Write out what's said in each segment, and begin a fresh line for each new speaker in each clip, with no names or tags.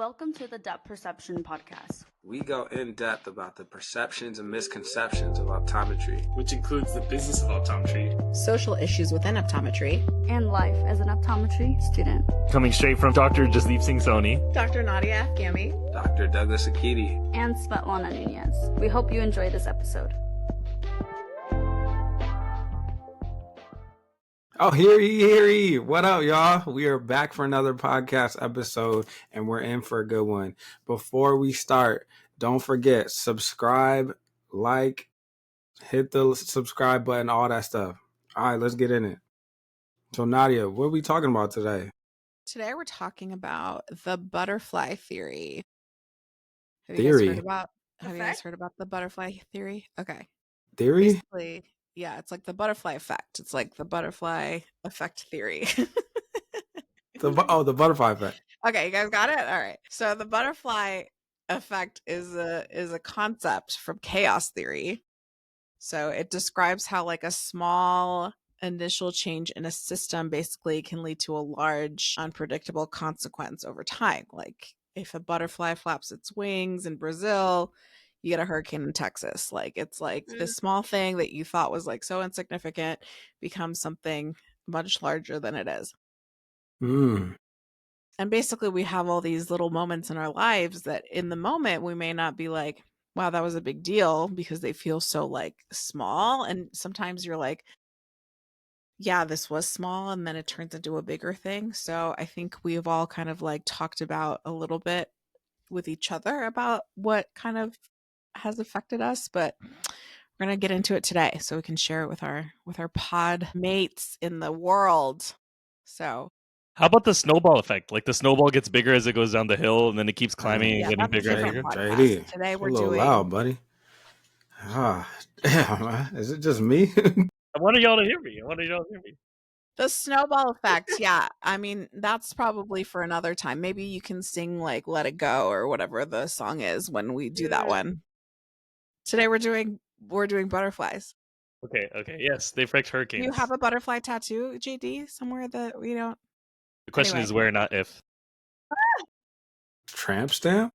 Welcome to the Depth Perception Podcast.
We go in depth about the perceptions and misconceptions of optometry,
which includes the business of optometry,
social issues within optometry,
and life as an optometry student.
Coming straight from Dr. Jasdeep Singh Soni,
Dr. Nadia Afghami,
Dr. Douglas Akiti,
and Svetlana Nunez. We hope you enjoy this episode.
Oh, hear ye. What up, y'all? We are back for another podcast episode, and we're in for a good one. Before we start, don't forget, subscribe, like, hit the subscribe button, all that stuff. All right, let's get in it. So, Nadia, what are we talking about today?
Today we're talking about the butterfly theory. Have
Theory?
you guys heard about the butterfly theory? Okay.
Theory?
Basically, yeah, it's like the butterfly effect. It's like the butterfly effect theory.
The butterfly effect.
Okay, you guys got it? All right. So the butterfly effect is a concept from chaos theory. So it describes how like a small initial change in a system basically can lead to a large unpredictable consequence over time. Like if a butterfly flaps its wings in Brazil, you get a hurricane in Texas. Like it's like this small thing that you thought was like so insignificant becomes something much larger than it is. And basically we have all these little moments in our lives that in the moment we may not be like, wow, that was a big deal, because they feel so like small. And sometimes you're like, yeah, this was small, and then it turns into a bigger thing. So I think we've all kind of like talked about a little bit with each other about what kind of has affected us, but we're going to get into it today so we can share it with our pod mates in the world. So
how about the snowball effect? Like the snowball gets bigger as it goes down the hill, and then it keeps climbing and getting bigger and bigger.
JD,
today we're
a little
doing
loud, buddy. Damn, is it just me?
I wanted y'all to hear me.
The snowball effect. Yeah. I mean, that's probably for another time. Maybe you can sing like Let It Go or whatever the song is when we do that one. Today we're doing butterflies.
Okay. Yes, they affect hurricanes.
Do you have a butterfly tattoo, JD, somewhere that we don't?
The question is where, not if.
Tramp stamp?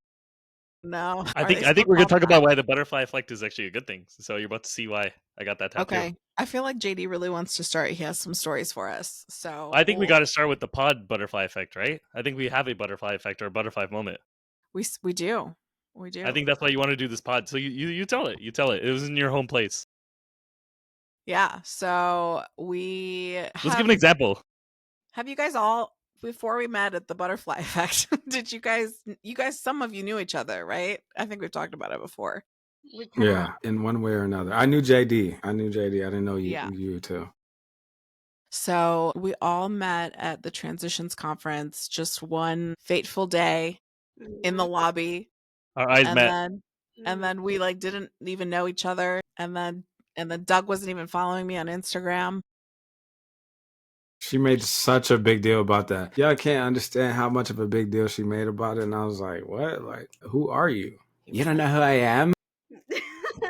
No.
I think we're gonna talk about why the butterfly effect is actually a good thing. So you're about to see why I got that tattoo.
Okay. I feel like JD really wants to start. He has some stories for us. So
I think we got to start with the pod butterfly effect, right? I think we have a butterfly effect or a butterfly moment.
We do. We do.
I think that's why you want to do this pod. So you tell it. You tell it. It was in your home place.
Yeah. So
let's give an example.
Have you guys all, before we met at the butterfly effect, did you guys, some of you knew each other, right? I think we've talked about it before.
Yeah, in one way or another. I knew JD. I didn't know you.
Yeah.
You too.
So we all met at the Transitions Conference just one fateful day in the lobby.
Our eyes met.
And then we like didn't even know each other. And then Doug wasn't even following me on Instagram.
She made such a big deal about that. Y'all can't understand how much of a big deal she made about it. And I was like, what? Like, who are you? You don't know who I am?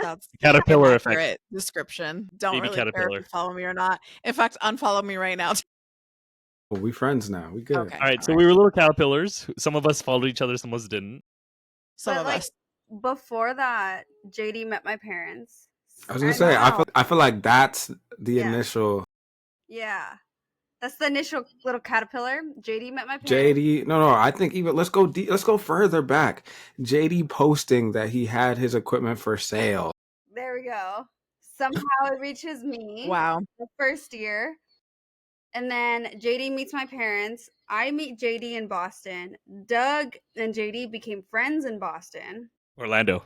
That's
caterpillar
an
effect.
accurate description. Don't
Baby
really care
caterpillar.
if you follow me or not. In fact, unfollow me right now.
Well, we friends now. We good.
Okay.
All right. So we were little caterpillars. Some of us followed each other. Some of us didn't.
Some of us.
Before that, JD met my parents.
I was gonna say, I feel like that's the initial.
Yeah, that's the initial little caterpillar. JD met my parents.
JD, no. I think even let's go further back. JD posting that he had his equipment for sale.
There we go. Somehow it reaches me.
Wow.
The first year. And then JD meets my parents. I meet JD in Boston. Doug and JD became friends in Boston.
Orlando.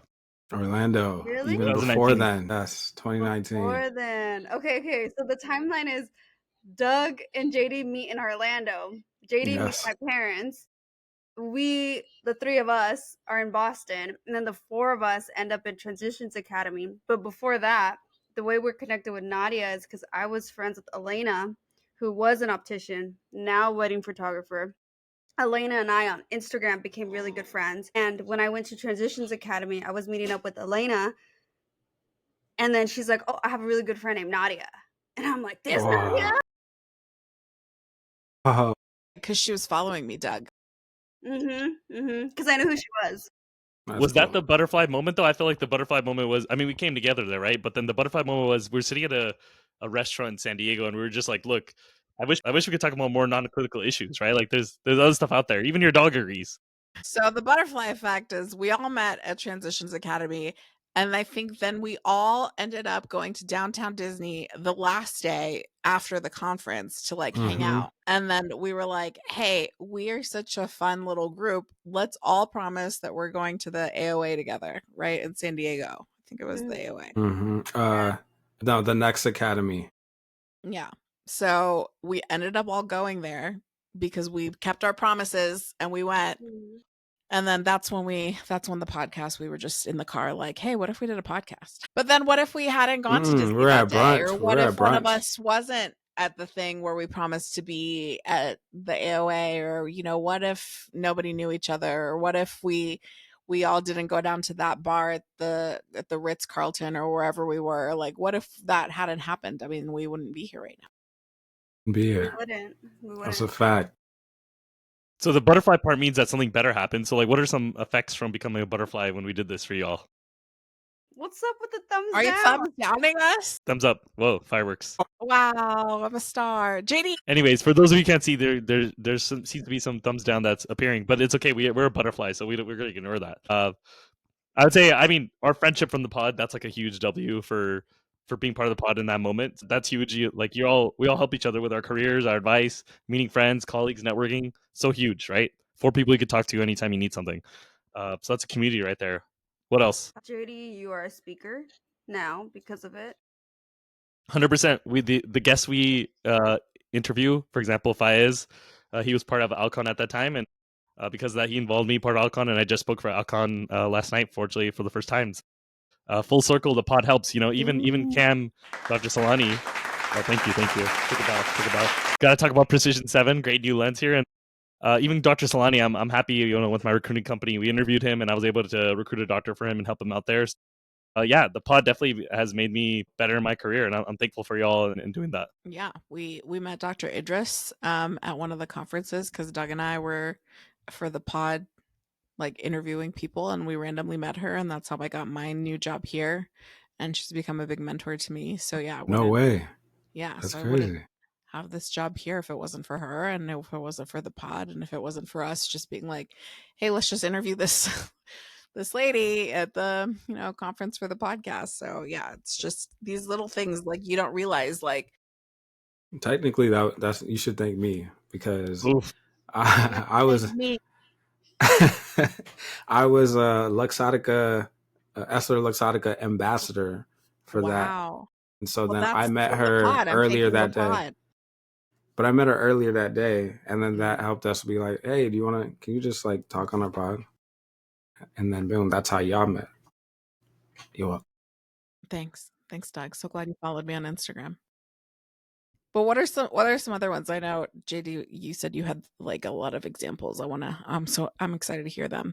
Really?
Even before then. That's 2019.
Before then. Okay. So the timeline is Doug and JD meet in Orlando. JD meets my parents. We, the three of us, are in Boston. And then the four of us end up in Transitions Academy. But before that, the way we're connected with Nadia is because I was friends with Elena, who was an optician, now wedding photographer. Elena and I on Instagram became really good friends. And when I went to Transitions Academy, I was meeting up with Elena. And then she's like, oh, I have a really good friend named Nadia. And I'm like, this Nadia?
Because she was following me, Doug.
Because I knew who she was.
That's
Was that
cool.
the butterfly moment though? I feel like the butterfly moment was, I mean, we came together there, right? But then the butterfly moment was we were sitting at a restaurant in San Diego and we were just like, look, I wish we could talk about more non-critical issues, right? Like there's other stuff out there. Even your dog agrees.
So the butterfly effect is we all met at Transitions Academy, and I think then we all ended up going to downtown Disney the last day after the conference to like hang
Mm-hmm.
out. And then we were like, hey, we are such a fun little group. Let's all promise that we're going to the AOA together, right? In San Diego. I think it was the AOA.
Mm-hmm. No, the next academy.
Yeah. So we ended up all going there because we kept our promises and we went. And then that's when the podcast, we were just in the car like, hey, what if we did a podcast? But then what if we hadn't gone to Disney
We're
that
at
day?
brunch.
Or
We're
what
at
if one of
brunch.
us wasn't at the thing where we promised to be at the AOA? Or, what if nobody knew each other? Or what if we all didn't go down to that bar at the Ritz Carlton or wherever we were? Like, what if that hadn't happened? I mean, we wouldn't be here right now.
Be
We
here.
wouldn't.
That's a fact.
So the butterfly part means that something better happened. So like, what are some effects from becoming a butterfly when we did this for y'all?
What's up with the thumbs
Are you
down?
thumbs downing us?
Thumbs up. Whoa, fireworks.
Wow, I'm a star. JD.
Anyways, for those of you who can't see, there's seems to be some thumbs down that's appearing, but it's okay. We're a butterfly, so we're gonna ignore that. I would say, I mean, our friendship from the pod, that's like a huge W for being part of the pod in that moment. That's huge. We all help each other with our careers, our advice, meeting friends, colleagues, networking. So huge, right? 4 people you could talk to anytime you need something. So that's a community right there. What else?
JD, you are a speaker now because of it.
100%. We the guests we interview, for example, Faiz, he was part of Alcon at that time, and because of that, he involved me part of Alcon, and I just spoke for Alcon last night, fortunately, for the first time. Full circle, the pod helps. Even Cam, Dr. Solani. Oh, thank you. Take a bow. Got to talk about Precision 7, great new lens here, and even Dr. Solani, I'm happy. With my recruiting company, we interviewed him, and I was able to recruit a doctor for him and help him out there. Yeah, the pod definitely has made me better in my career, and I'm thankful for y'all in doing that.
Yeah, we met Dr. Idris at one of the conferences because Doug and I were for the pod like interviewing people, and we randomly met her, and that's how I got my new job here, and she's become a big mentor to me. So yeah,
No way.
Yeah,
That's
so I
crazy.
wouldn't have this job here if it wasn't for her, and if it wasn't for the pod, and if it wasn't for us just being like, hey, let's just interview this this lady at the conference for the podcast. So yeah, it's just these little things like you don't realize like
Technically, that's you should thank me because
Oof.
I was
me.
I was a Luxottica, Esther Luxottica ambassador for that,
Wow.
and so
Well,
then I
that's
met
the
her
pod. I'm
earlier
thanking the
that day.
pod.
But I met her earlier that day, and then that helped us be like, "Hey, do you want to? Can you just like talk on our pod?" And then boom, that's how y'all met. Yo,
Thanks, Doug. So glad you followed me on Instagram. But what are some other ones? I know JD, you said you had like a lot of examples. I'm excited to hear them.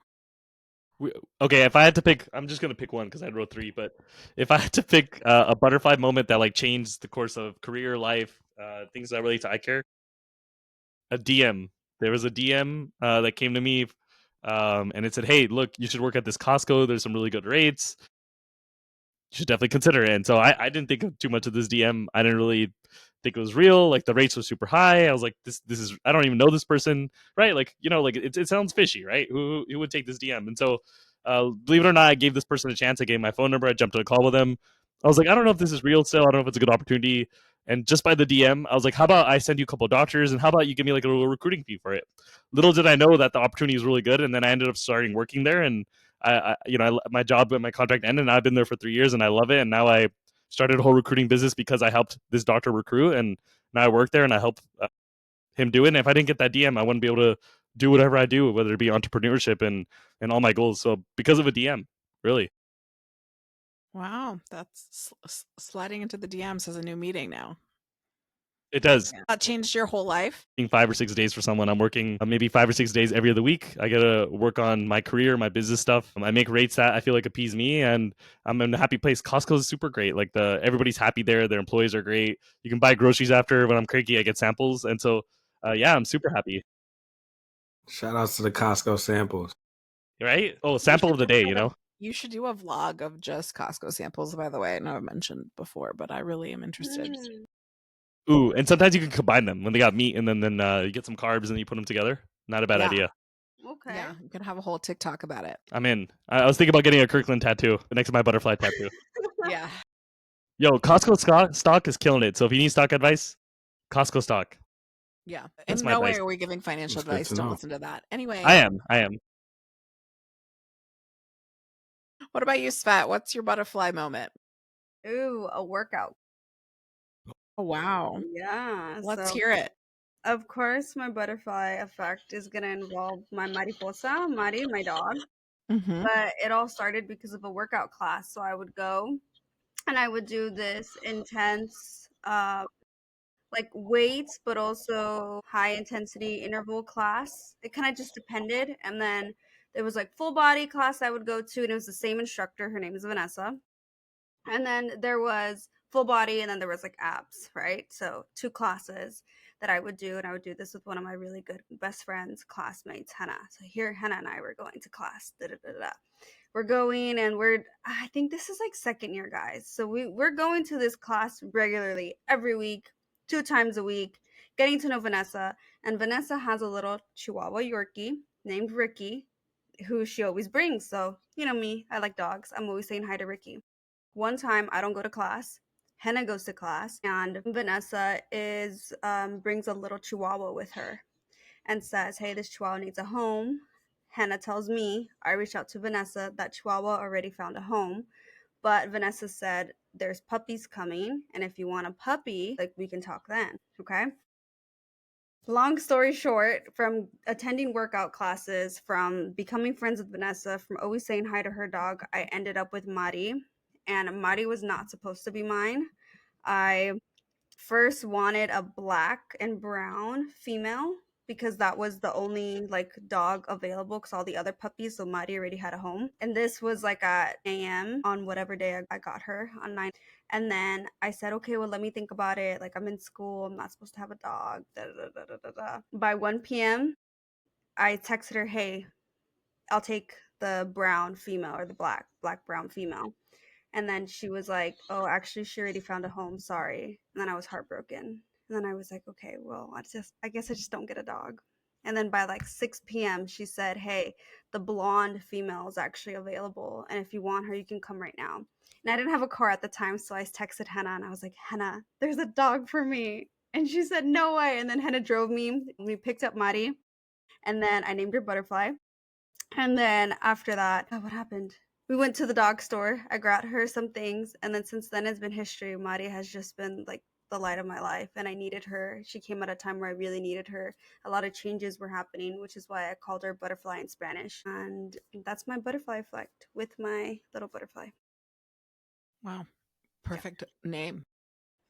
Okay, if I had to pick, I'm just gonna pick one because I wrote 3. But if I had to pick a butterfly moment that like changed the course of career, life, things that relate to eye care, a DM. There was a DM that came to me, and it said, "Hey, look, you should work at this Costco. There's some really good rates. You should definitely consider it." And so I didn't think of too much of this DM. I didn't really think it was real. Like the rates were super high. I was like, this is, I don't even know this person, right? Like like it sounds fishy, right? Who would take this DM? And so, believe it or not, I gave this person a chance. I gave my phone number. I jumped on a call with them. I was like, I don't know if this is real still. I don't know if it's a good opportunity. And just by the DM, I was like, how about I send you a couple of doctors, and how about you give me like a little recruiting fee for it? Little did I know that the opportunity was really good, and then I ended up starting working there, and my job and my contract ended, and I've been there for 3 years, and I love it. And now I started a whole recruiting business because I helped this doctor recruit, and now I work there and I help him do it. And if I didn't get that DM, I wouldn't be able to do whatever I do, whether it be entrepreneurship and all my goals. So because of a DM, really.
Wow, that's sliding into the DMs as a new meeting now.
It does.
Yeah. That changed your whole life?
5 or 6 days for someone. I'm working maybe 5 or 6 days every other week. I got to work on my career, my business stuff. I make rates that I feel like appease me, and I'm in a happy place. Costco is super great. Like everybody's happy there. Their employees are great. You can buy groceries after. When I'm cranky, I get samples. And so, yeah, I'm super happy.
Shout outs to the Costco samples.
Right? Oh, sample of the day, you know?
You should do a vlog of just Costco samples, by the way. I know I've mentioned before, but I really am interested.
Ooh, and sometimes you can combine them when they got meat and then you get some carbs and you put them together. Not a bad idea.
Okay.
Yeah, you can have a whole TikTok about it.
I'm in. I was thinking about getting a Kirkland tattoo next to my butterfly tattoo.
Yeah.
Yo, Costco stock is killing it. So if you need stock advice, Costco stock.
Yeah.
That's
In
my
no way
advice.
are we giving financial
That's good
advice.
to
Don't
know.
listen to that. Anyway,
I am.
what about you, Svet? What's your butterfly moment?
Ooh, a workout.
Oh, wow.
Yeah.
Let's
So,
hear it.
of course, my butterfly effect is going to involve my mariposa, Mari, my dog.
Mm-hmm.
But it all started because of a workout class. So I would go and I would do this intense, like weights, but also high intensity interval class. It kind of just depended. And then there was like full body class I would go to, and it was the same instructor. Her name is Vanessa. And then there was full body, and then there was like abs, right? So two classes that I would do, and I would do this with one of my really good best friends, classmates, Hannah. So here, Hannah and I were going to class. Da, da, da, da. We're going, and I think this is like second year, guys. So we're going to this class regularly every week, 2 times a week, getting to know Vanessa. And Vanessa has a little Chihuahua Yorkie named Ricky, who she always brings. So, you know me, I like dogs. I'm always saying hi to Ricky. One time I don't go to class. Henna goes to class, and Vanessa is brings a little Chihuahua with her and says, "Hey, this Chihuahua needs a home." Henna tells me, I reach out to Vanessa, that Chihuahua already found a home, but Vanessa said, "There's puppies coming, and if you want a puppy, like we can talk then." Okay. Long story short, from attending workout classes, from becoming friends with Vanessa, from always saying hi to her dog, I ended up with Mari. And Mari was not supposed to be mine. I first wanted a black and brown female because that was the only like dog available because all the other puppies, so Mari already had a home. And this was like at a.m. on whatever day I got her on 9. And then I said, okay, well, let me think about it. Like, I'm in school. I'm not supposed to have a dog. Da, da, da, da, da, da. By 1 p.m., I texted her, hey, I'll take the brown female or the black brown female. And then she was like, oh, actually, she already found a home. Sorry. And then I was heartbroken. And then I was like, okay, well, I guess I just don't get a dog. And then by like 6 p.m., she said, hey, the blonde female is actually available. And if you want her, you can come right now. And I didn't have a car at the time. So I texted Henna and I was like, Henna, there's a dog for me. And she said, no way. And then Henna drove me. We picked up Mari. And then I named her Butterfly. And then after that, what happened? We went to the dog store. I got her some things, and then since then it's been history. Mari has just been like the light of my life, and I needed her. She came at a time where I really needed her. A lot of changes were happening, which is why I called her Butterfly in Spanish. And that's my butterfly effect with my little butterfly.
Wow. Perfect name.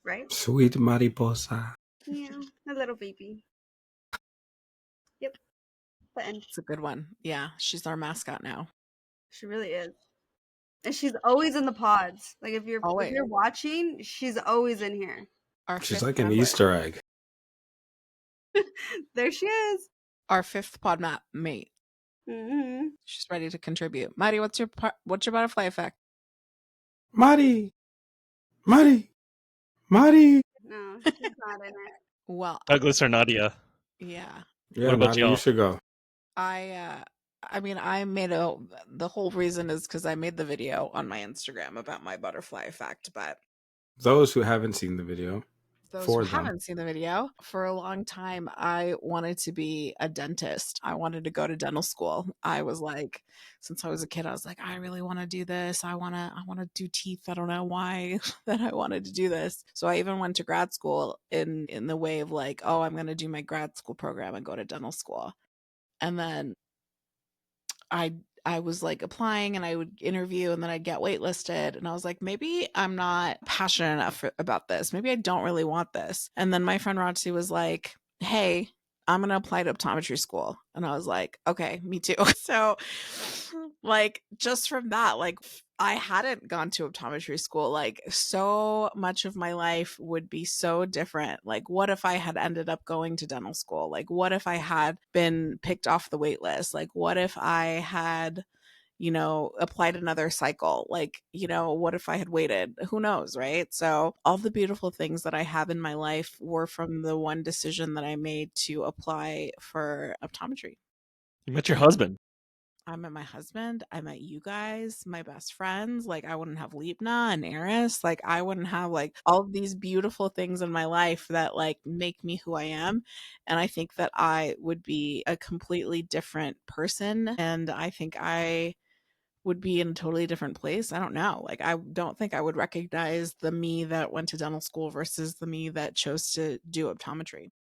Right?
Sweet mariposa.
Yeah, a little baby. Yep. The end.
It's a good one. Yeah, she's our mascot now.
She really is. And she's always in the pods. Like if
Always.
you're watching, she's always in here.
Our
She's
fifth
like an
member.
Easter egg.
There she is.
Our fifth pod mate.
Mm-hmm.
She's ready to contribute. Mari, what's your butterfly effect?
Mari, Mari, Mari.
No, she's not in it.
Well,
Douglas or Nadia.
yeah.
Yeah,
What about
Nadia, you
y'all?
should go.
I mean, I made the whole reason is because I made the video on my Instagram about my butterfly effect, but
Those who haven't seen the video,
those who
for them.
haven't seen the video, for a long time, I wanted to be a dentist. I wanted to go to dental school. I was like, since I was a kid, I was like, I really want to do this. I want to do teeth. I don't know why that I wanted to do this. So I even went to grad school in the way of like, oh, I'm going to do my grad school program and go to dental school. And then I was like applying and I would interview and then I'd get waitlisted and I was like, maybe I'm not passionate enough about this. Maybe I don't really want this. And then my friend Roxy was like, hey, I'm going to apply to optometry school. And I was like, okay, me too. So Like, just from that, like, I hadn't gone to optometry school. Like, so much of my life would be so different. Like, what if I had ended up going to dental school? Like, what if I had been picked off the wait list? Like, what if I had, applied another cycle? Like, what if I had waited? Who knows, right? So, all the beautiful things that I have in my life were from the one decision that I made to apply for optometry.
You met your husband.
I met my husband. I met you guys, my best friends. Like, I wouldn't have Leapna and Eris. Like, I wouldn't have like all of these beautiful things in my life that like make me who I am. And I think that I would be a completely different person. And I think I would be in a totally different place. I don't know. Like, I don't think I would recognize the me that went to dental school versus the me that chose to do optometry.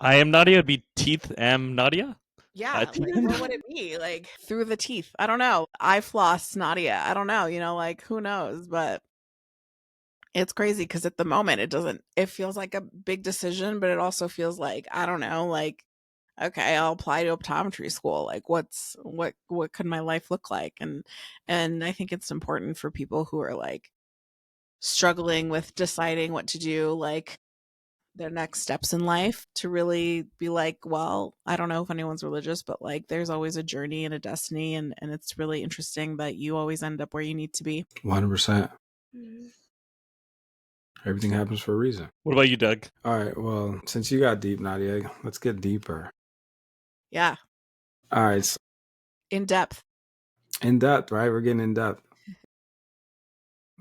I am Nadia be teeth am Nadia.
Yeah,
Teeth
like
am
what would it be? Like through the teeth. I don't know. I floss Nadia. I don't know, like who knows, but it's crazy because at the moment it feels like a big decision, but it also feels like, I don't know, like, okay, I'll apply to optometry school. Like what could my life look like? And I think it's important for people who are like struggling with deciding what to do, like their next steps in life, to really be like, well, I don't know if anyone's religious, but like there's always a journey and a destiny, and it's really interesting that you always end up where you need to be.
100%.
Mhm.
Everything happens for a reason.
What about you, Doug?
All right. Well, since you got deep, Nadia, let's get deeper.
Yeah.
All right. So
In depth.
in depth, right? We're getting in depth.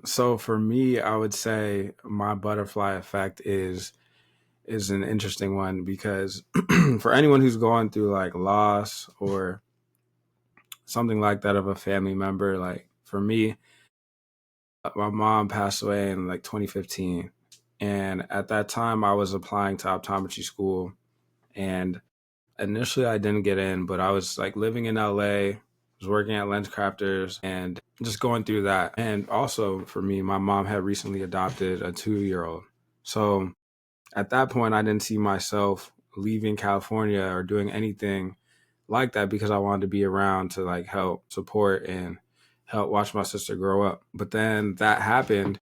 So for me, I would say my butterfly effect is an interesting one because for anyone who's going through like loss or something like that of a family member, like for me, my mom passed away in like 2015. And at that time, I was applying to optometry school. And initially, I didn't get in, but I was like living in LA, was working at Lens Crafters, and just going through that. And also for me, my mom had recently adopted a 2-year-old. So at that point, I didn't see myself leaving California or doing anything like that because I wanted to be around to like help support and help watch my sister grow up. But then that happened,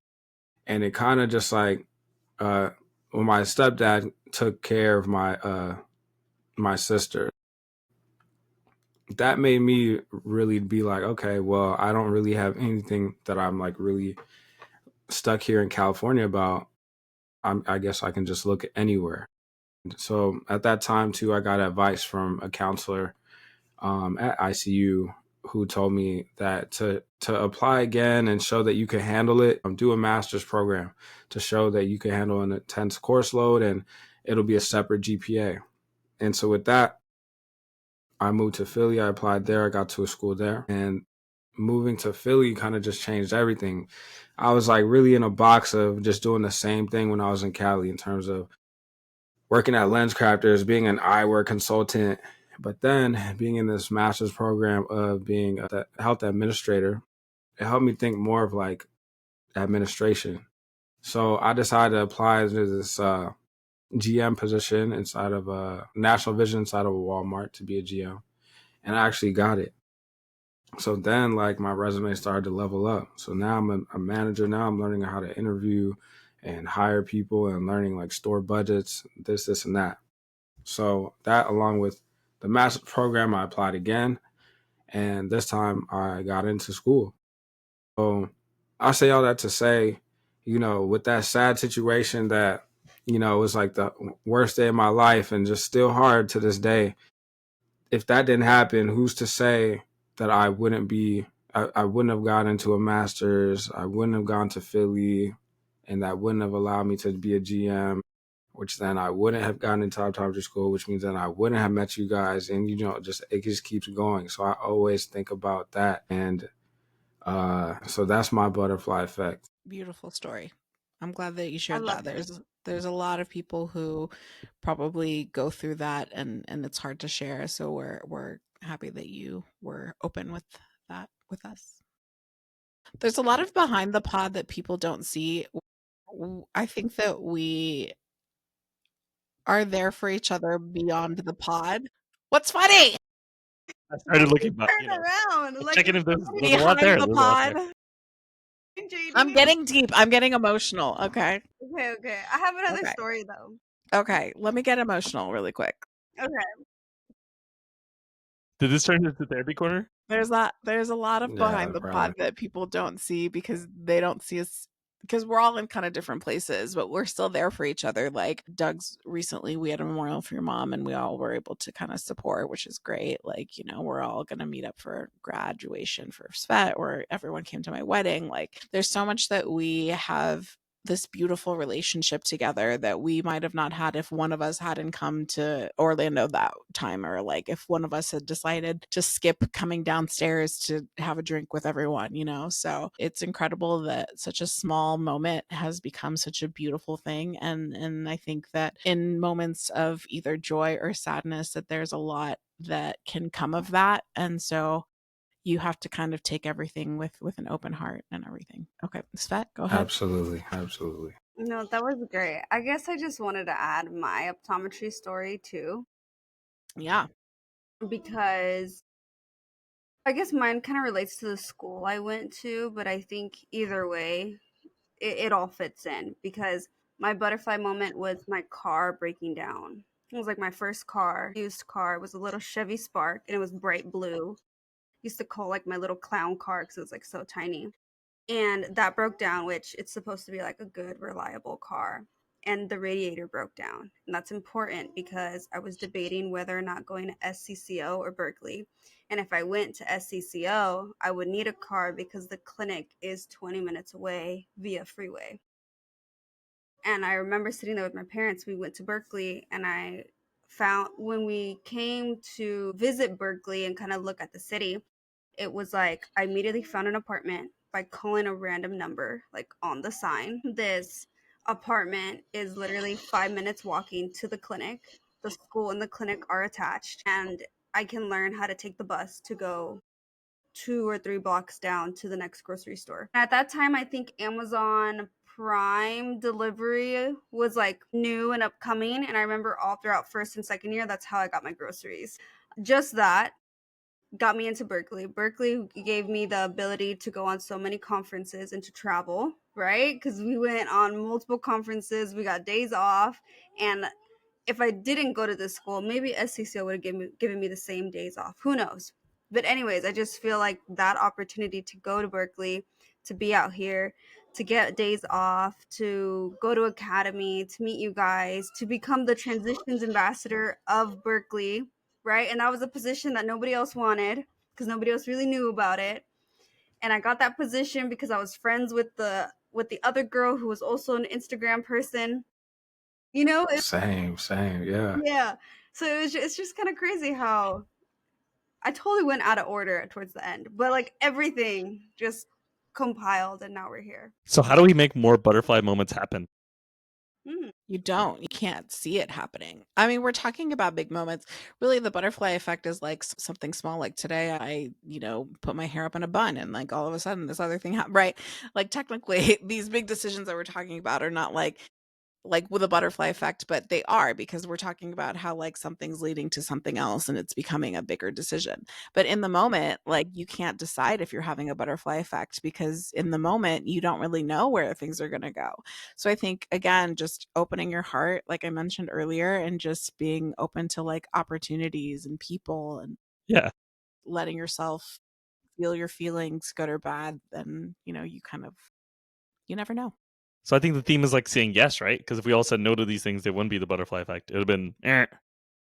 and it kind of just like uh when my stepdad took care of my sister, that made me really be like, okay, well, I don't really have anything that I'm like really stuck here in California about. I guess I can just look anywhere. So at that time too, I got advice from a counselor at ICU who told me that to apply again and show that you can handle it, do a master's program to show that you can handle an intense course load, and it'll be a separate GPA. And so with that, I moved to Philly. I applied there. I got to a school there, and moving to Philly kind of just changed everything. I was like really in a box of just doing the same thing when I was in Cali in terms of working at Lens Crafters, being an eyewear consultant, but then being in this master's program of being a health administrator. It helped me think more of like administration. So I decided to apply to this GM position inside of a National Vision inside of a Walmart to be a GM. And I actually got it. So then like my resume started to level up. So now I'm a manager. Now I'm learning how to interview and hire people and learning like store budgets, this, and that. So that along with the master's program, I applied again. And this time I got into school. So I say all that to say, with that sad situation that, was like the worst day of my life and just still hard to this day. If that didn't happen, who's to say that I wouldn't have gotten into a master's, I wouldn't have gone to Philly, and that wouldn't have allowed me to be a GM, which then I wouldn't have gotten into optometry school, which means then I wouldn't have met you guys. And, just it just keeps going. So I always think about that. And so that's my butterfly effect.
Beautiful story. I'm glad that you
I
shared
love
that.
it.
There's a lot of people who probably go through that, and it's hard to share. So we're happy that you were open with that with us. There's a lot of behind the pod that people don't see. I think that we are there for each other beyond the pod. What's funny?
I started looking, but
Turn around, like
checking if there's a lot
Behind
there.
the
There's a lot there.
pod.
JD.
I'm getting deep. I'm getting emotional. Okay.
Okay. I have another
Okay.
story though.
Okay. Let me get emotional really quick.
Okay.
Did this turn into therapy corner?
There's a lot of
Yeah,
behind the
probably.
pod that people don't see because they don't see us because we're all in kind of different places, but we're still there for each other. Like Doug's recently, we had a memorial for your mom, and we all were able to kind of support, which is great. Like, we're all going to meet up for graduation for Svet, or everyone came to my wedding. Like, there's so much that we have this beautiful relationship together that we might have not had if one of us hadn't come to Orlando that time, or like if one of us had decided to skip coming downstairs to have a drink with everyone, so it's incredible that such a small moment has become such a beautiful thing. And I think that in moments of either joy or sadness, that there's a lot that can come of that. And so you have to kind of take everything with an open heart and everything. Okay, Svet, go ahead.
Absolutely.
No, that was great. I guess I just wanted to add my optometry story too,
Yeah.
because I guess mine kind of relates to the school I went to, but I think either way, it all fits in because my butterfly moment was my car breaking down. It was like my first car, used car. It was a little Chevy Spark and it was bright blue. Used to call like my little clown car because it was like so tiny. And that broke down, which it's supposed to be like a good, reliable car. And the radiator broke down. And that's important because I was debating whether or not going to SCCO or Berkeley. And if I went to SCCO, I would need a car because the clinic is 20 minutes away via freeway. And I remember sitting there with my parents. We went to Berkeley, and I found when we came to visit Berkeley and kind of look at the city, it was like I immediately found an apartment by calling a random number, like on the sign. This apartment is literally 5 minutes walking to the clinic. The school and the clinic are attached, and I can learn how to take the bus to go 2 or 3 blocks down to the next grocery store. At that time, I think Amazon Prime delivery was like new and upcoming. And I remember all throughout first and second year, that's how I got my groceries. Just that got me into Berkeley. Berkeley gave me the ability to go on so many conferences and to travel, right? Because we went on multiple conferences, we got days off. And if I didn't go to this school, maybe SCCO would have given me the same days off. Who knows? But anyways, I just feel like that opportunity to go to Berkeley, to be out here, to get days off, to go to academy, to meet you guys, to become the transitions ambassador of Berkeley, right? And that was a position that nobody else wanted because nobody else really knew about it. And I got that position because I was friends with the other girl who was also an Instagram person.
Same, yeah.
Yeah. So it's just kind of crazy how I totally went out of order towards the end, but like everything just compiled and now we're here.
So how do we make more butterfly moments happen?
You don't. You can't see it happening. I mean, we're talking about big moments. Really, the butterfly effect is like something small. Like today, I, put my hair up in a bun and like all of a sudden this other thing happened, right? Like technically, these big decisions that we're talking about are not like with a butterfly effect, but they are because we're talking about how like something's leading to something else and it's becoming a bigger decision. But in the moment, like you can't decide if you're having a butterfly effect because in the moment you don't really know where things are going to go. So I think again, just opening your heart, like I mentioned earlier, and just being open to like opportunities and people and
Yeah.
letting yourself feel your feelings, good or bad, then you never know.
So I think the theme is like saying yes, right? Because if we all said no to these things, it wouldn't be the butterfly effect. It would have been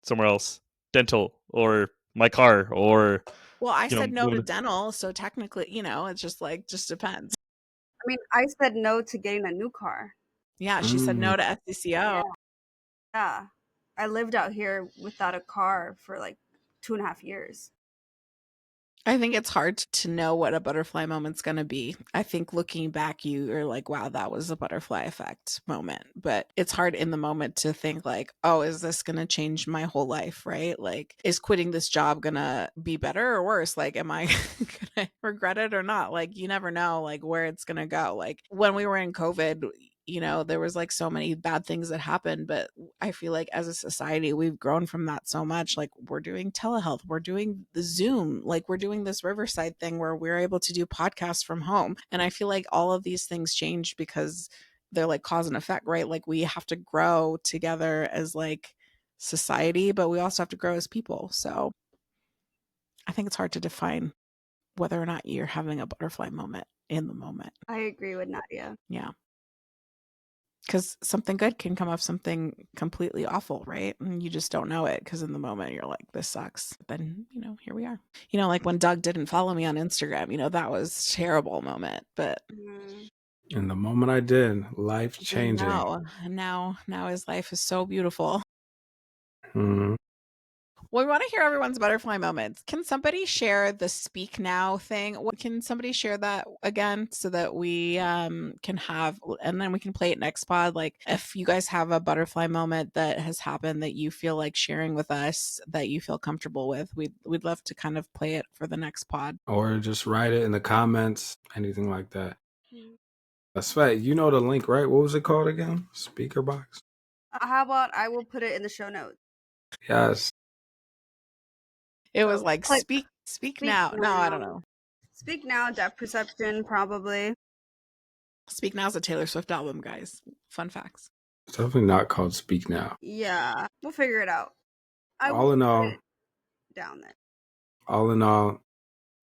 somewhere else, dental or my car or
Well, I said no to
moving
dental, so technically, it's just depends.
I mean, I said no to getting a new car.
Yeah, she said no to SCCO.
Yeah. I lived out here without a car for like 2.5 years.
I think it's hard to know what a butterfly moment's going to be. I think looking back, you are like, wow, that was a butterfly effect moment. But it's hard in the moment to think like, oh, is this going to change my whole life, right? Like, is quitting this job going to be better or worse? Like, am I going to regret it or not? Like, you never know like where it's going to go. Like when we were in COVID, you know, there was like so many bad things that happened, but I feel like as a society, we've grown from that so much. Like we're doing telehealth, we're doing the Zoom, like we're doing this Riverside thing where we're able to do podcasts from home. And I feel like all of these things changed because they're like cause and effect, right? Like we have to grow together as like society, but we also have to grow as people. So I think it's hard to define whether or not you're having a butterfly moment in the moment.
I agree with Nadia.
Yeah. Because something good can come of something completely awful, right? And you just don't know it because in the moment you're like, this sucks. But then, you know, here we are. You know, like when Doug didn't follow me on Instagram, you know, that was a terrible moment. But
in the moment I did, life changing.
And now his life is so beautiful.
Mm-hmm.
Well, we want to hear everyone's butterfly moments. Can somebody share the speak now thing? Can somebody share that again so that we can have, and then we can play it next pod? Like if you guys have a butterfly moment that has happened that you feel like sharing with us, that you feel comfortable with, we'd love to kind of play it for the next pod.
Or just write it in the comments, anything like that. Svet, you know the link, right? What was it called again? Speaker box?
How about I will put it in the show notes?
Yes.
It was like speak now. No, I don't know.
Speak now, depth perception, probably.
Speak Now is a Taylor Swift album, guys. Fun facts.
It's definitely not called Speak Now.
Yeah, we'll figure it out.
All in all,
down there.
All in all,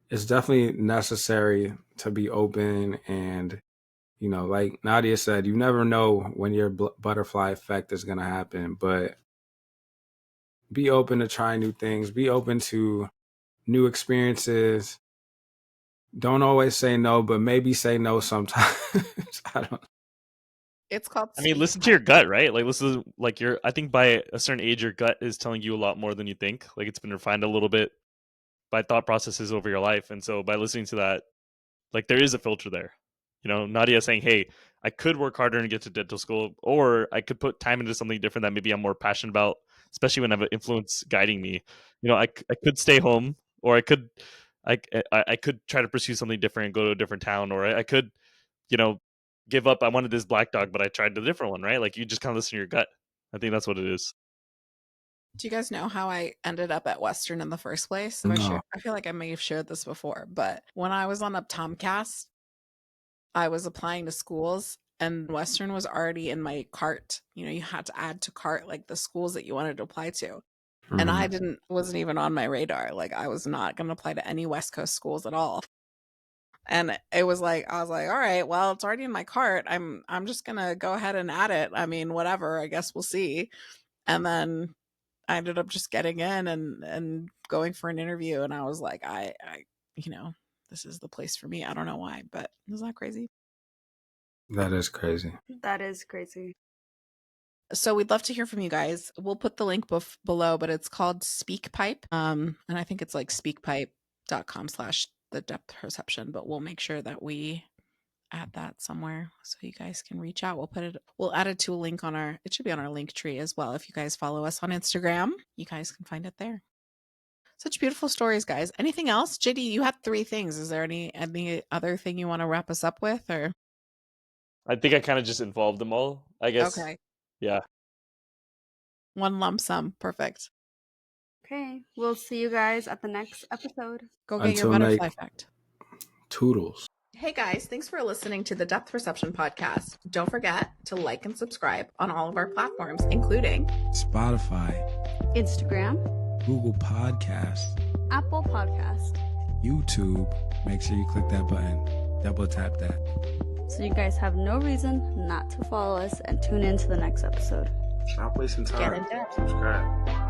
it's definitely necessary to be open and, you know, like Nadia said, you never know when your butterfly effect is going to happen, but be open to trying new things, be open to new experiences. Don't always say no, but maybe say no sometimes. I don't know.
It's called
I mean, listen to your gut, right? Like listen, like I think by a certain age, your gut is telling you a lot more than you think. Like it's been refined a little bit by thought processes over your life. And so by listening to that, like there is a filter there. You know, Nadia saying, hey, I could work harder and get to dental school, or I could put time into something different that maybe I'm more passionate about, especially when I have an influence guiding me. You know, I could stay home, or I could try to pursue something different and go to a different town, or I could, you know, give up. I wanted this black dog, but I tried the different one, right? Like you just kind of listen to your gut. I think that's what it is.
Do you guys know how I ended up at Western in the first place?
No.
I feel like I may have shared this before, but when I was on a Tomcast, I was applying to schools and Western was already in my cart. You know, you had to add to cart like the schools that you wanted to apply to.
Mm-hmm.
And I wasn't even on my radar. Like I was not going to apply to any West Coast schools at all. And it was like, I was like, all right, well, it's already in my cart. I'm just going to go ahead and add it. I mean, whatever, I guess we'll see. And then I ended up just getting in and going for an interview. And I was like, I you know, this is the place for me. I don't know why, but isn't that crazy?
That is crazy.
That is crazy.
So we'd love to hear from you guys. We'll put the link below, but it's called SpeakPipe. And I think it's like speakpipe.com/the depth perception, but we'll make sure that we add that somewhere so you guys can reach out. We'll add it to a link it should be on our link tree as well. If you guys follow us on Instagram, you guys can find it there. Such beautiful stories, guys. Anything else? JD, you had 3 things. Is there any other thing you want to wrap us up with, or?
I think I kind of just involved them all, I guess.
Okay.
Yeah.
One lump sum. Perfect.
Okay. We'll see you guys at the next episode.
Go get your butterfly effect.
Toodles.
Hey guys, thanks for listening to the Depth Perception Podcast. Don't forget to like and subscribe on all of our platforms, including
Spotify,
Instagram,
Google Podcasts,
Apple Podcast,
YouTube. Make sure you click that button. Double tap that.
So you guys have no reason not to follow us and tune in to the next episode.
Stop wasting time.
Get in depth.
Subscribe.